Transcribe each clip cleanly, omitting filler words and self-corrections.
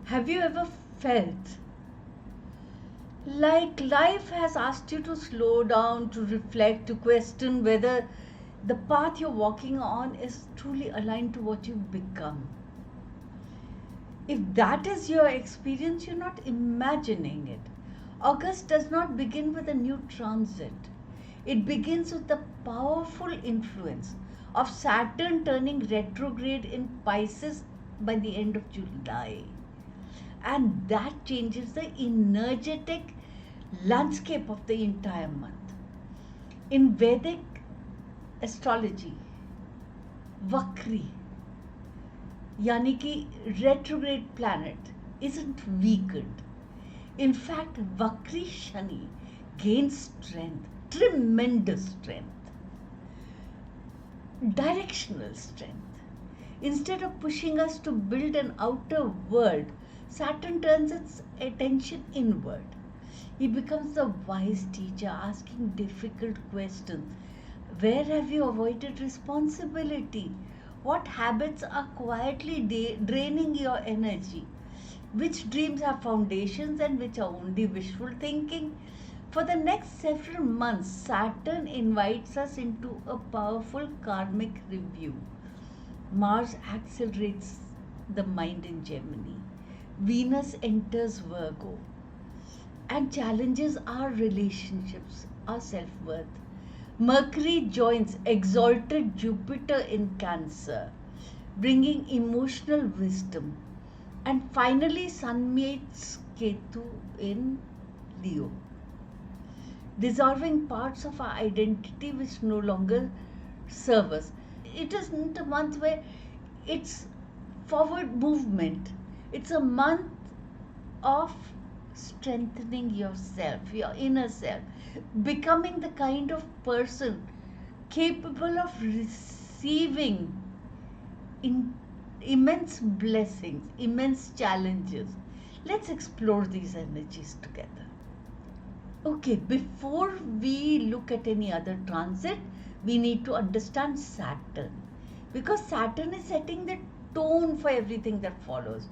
Have you ever felt like life has asked you to slow down, to reflect, to question whether the path you're walking on is truly aligned to what you've become? If that is your experience, you're not imagining it. August does not begin with a new transit. It begins with the powerful influence of Saturn turning retrograde in Pisces by the end of July. And that changes the energetic landscape of the entire month. In Vedic astrology, Vakri, yani ki retrograde planet, isn't weakened. In fact, Vakri Shani gains strength, tremendous strength, directional strength. Instead of pushing us to build an outer world, Saturn turns its attention inward. He becomes the wise teacher, asking difficult questions. Where have you avoided responsibility? What habits are quietly draining your energy? Which dreams are foundations and which are only wishful thinking? For the next several months, Saturn invites us into a powerful karmic review. Mars accelerates the mind in Gemini. Venus enters Virgo and challenges our relationships, our self-worth. Mercury joins exalted Jupiter in Cancer, bringing emotional wisdom. And finally, Sun meets Ketu in Leo, dissolving parts of our identity which no longer serve us. It isn't a month where it's forward movement. It's a month of strengthening yourself, your inner self, becoming the kind of person capable of receiving immense blessings, immense challenges. Let's explore these energies together. Okay, before we look at any other transit, we need to understand Saturn, because Saturn is setting the tone for everything that follows.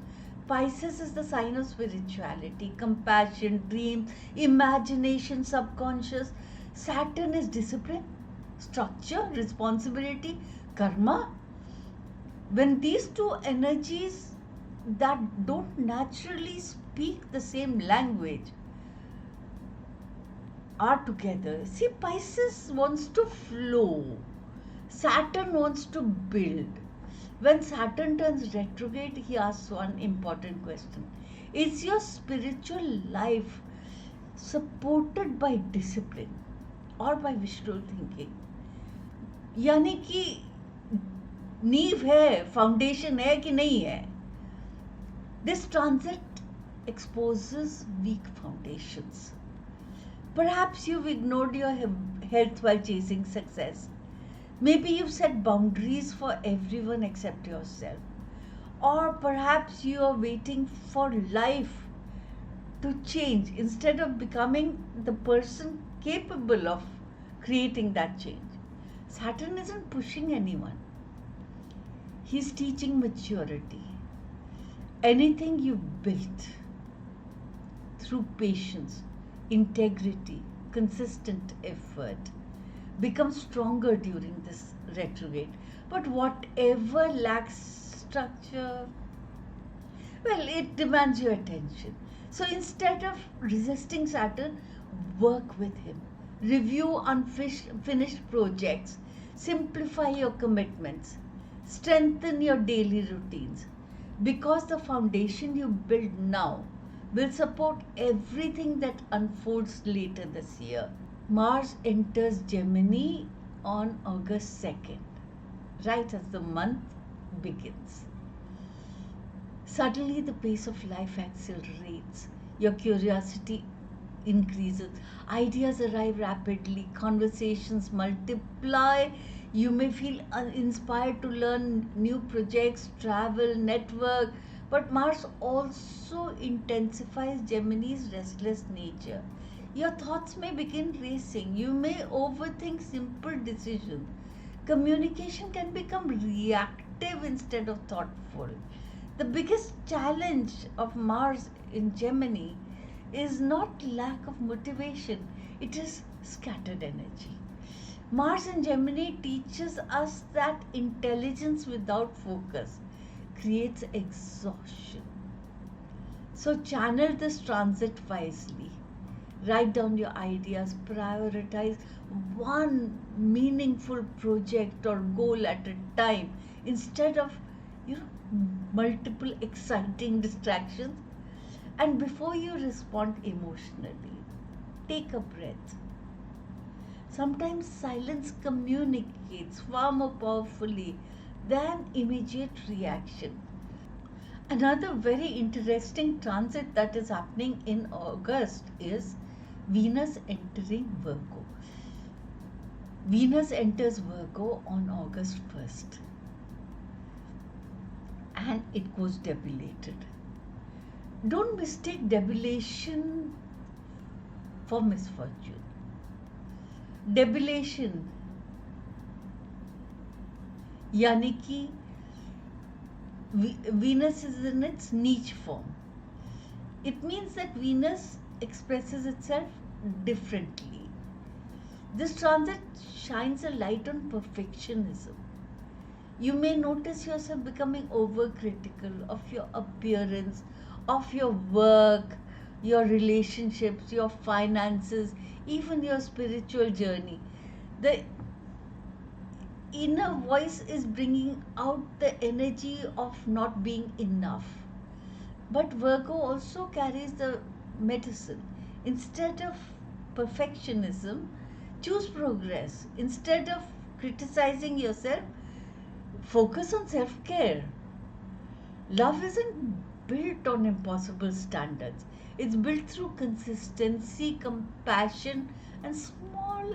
Pisces is the sign of spirituality, compassion, dreams, imagination, subconscious. Saturn is discipline, structure, responsibility, karma. When these two energies that don't naturally speak the same language are together, see, Pisces wants to flow, Saturn wants to build. When Saturn turns retrograde, he asks one important question. Is your spiritual life supported by discipline or by visual thinking? यानी कि नींव है, foundation है कि नहीं है? This transit exposes weak foundations. Perhaps you've ignored your health while chasing success. Maybe you've set boundaries for everyone except yourself. Or perhaps you are waiting for life to change instead of becoming the person capable of creating that change. Saturn isn't pushing anyone. He's teaching maturity. Anything you built through patience, integrity, consistent effort becomes stronger during this retrograde. But whatever lacks structure, well, it demands your attention. So instead of resisting Saturn, work with him. Review unfinished projects, simplify your commitments, strengthen your daily routines, because the foundation you build now will support everything that unfolds later this year. Mars enters Gemini on August 2nd, right as the month begins. Suddenly, the pace of life accelerates. Your curiosity increases. Ideas arrive rapidly. Conversations multiply. You may feel inspired to learn new projects, travel, network. But Mars also intensifies Gemini's restless nature. Your thoughts may begin racing. You may overthink simple decisions. Communication can become reactive instead of thoughtful. The biggest challenge of Mars in Gemini is not lack of motivation, it is scattered energy. Mars in Gemini teaches us that intelligence without focus creates exhaustion. So channel this transit wisely. Write down your ideas, prioritize one meaningful project or goal at a time instead of multiple exciting distractions. And before you respond emotionally, take a breath. Sometimes silence communicates far more powerfully than immediate reaction. Another very interesting transit that is happening in August is Venus entering Virgo. Venus enters Virgo on August 1st and it goes debilated. Don't mistake debilation for misfortune. Debilation यानी कि Venus is in its niche form. It means that Venus expresses itself differently. This transit shines a light on perfectionism. You may notice yourself becoming overcritical of your appearance, of your work, your relationships, your finances, even your spiritual journey. The inner voice is bringing out the energy of not being enough. But Virgo also carries the medicine. Instead of perfectionism, choose progress. Instead of criticizing yourself, focus on self-care. Love isn't built on impossible standards. It's built through consistency, compassion, and small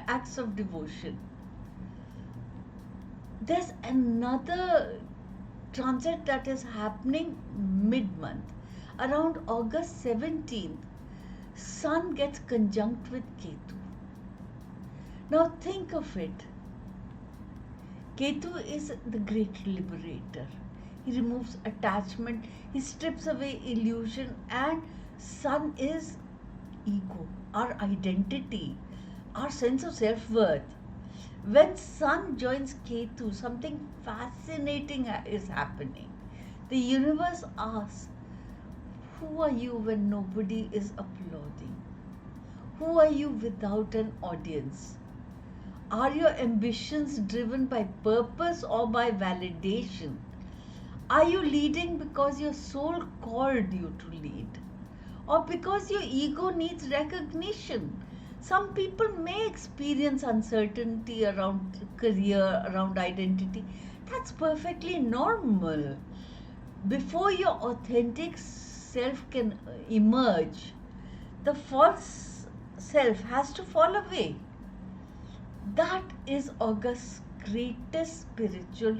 acts of devotion. There's another transit that is happening mid-month. Around August 17th, Sun gets conjunct with Ketu. Now think of it. Ketu is the great liberator. He removes attachment, he strips away illusion, and Sun is ego, our identity, our sense of self-worth. When Sun joins Ketu, something fascinating is happening. The universe asks, who are you when nobody is applauding? Who are you without an audience? Are your ambitions driven by purpose or by validation? Are you leading because your soul called you to lead? Or because your ego needs recognition? Some people may experience uncertainty around career, around identity. That's perfectly normal. Before your authentic self can emerge, the false self has to fall away. That is August's greatest spiritual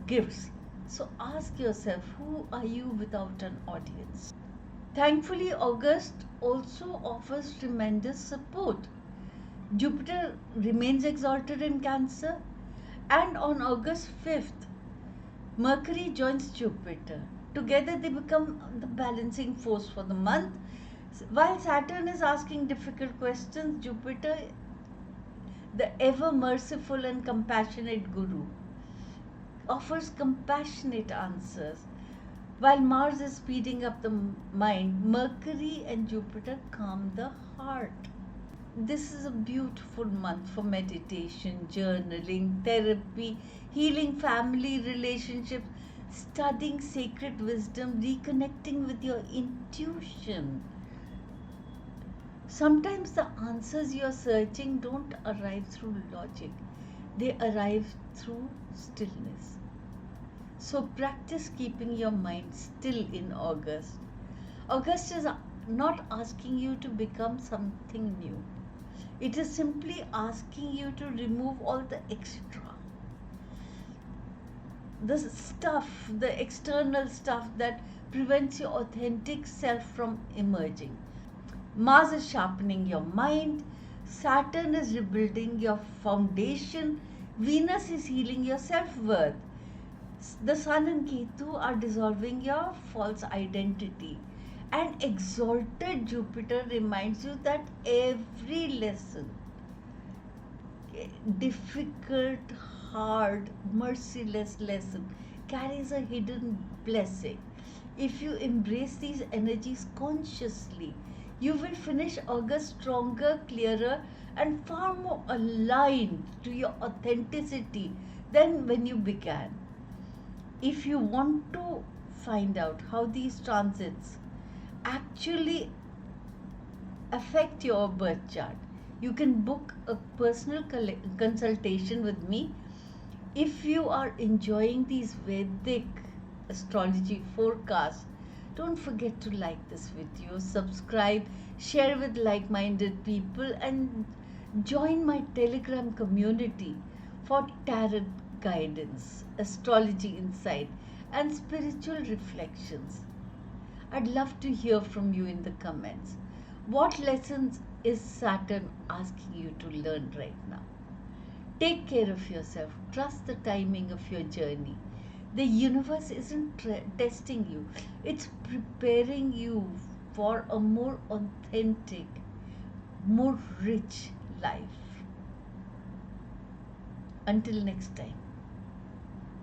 gifts. So ask yourself, who are you without an audience? Thankfully, August also offers tremendous support. Jupiter remains exalted in Cancer, and on August 5th, Mercury joins Jupiter. Together they become the balancing force for the month. While Saturn is asking difficult questions, Jupiter, the ever merciful and compassionate Guru, offers compassionate answers. While Mars is speeding up the mind, Mercury and Jupiter calm the heart. This is a beautiful month for meditation, journaling, therapy, healing family relationships, studying sacred wisdom, reconnecting with your intuition. Sometimes the answers you're searching don't arrive through logic, they arrive through stillness. So practice keeping your mind still in August. August is not asking you to become something new. It is simply asking you to remove all the extra. The stuff, the external stuff that prevents your authentic self from emerging. Mars is sharpening your mind. Saturn is rebuilding your foundation. Venus is healing your self-worth. The Sun and Ketu are dissolving your false identity. And exalted Jupiter reminds you that every lesson, difficult, hard, merciless lesson, carries a hidden blessing. If you embrace these energies consciously, you will finish August stronger, clearer, and far more aligned to your authenticity than when you began. If you want to find out how these transits actually affect your birth chart, you can book a personal consultation with me. If you are enjoying these Vedic astrology forecasts, don't forget to like this video, subscribe, share with like minded people, and join my Telegram community for tarot guidance, astrology insight, and spiritual reflections. I'd love to hear from you in the comments. What lessons is Saturn asking you to learn right now? Take care of yourself. Trust the timing of your journey. The universe isn't testing you, it's preparing you for a more authentic, more rich life. Until next time.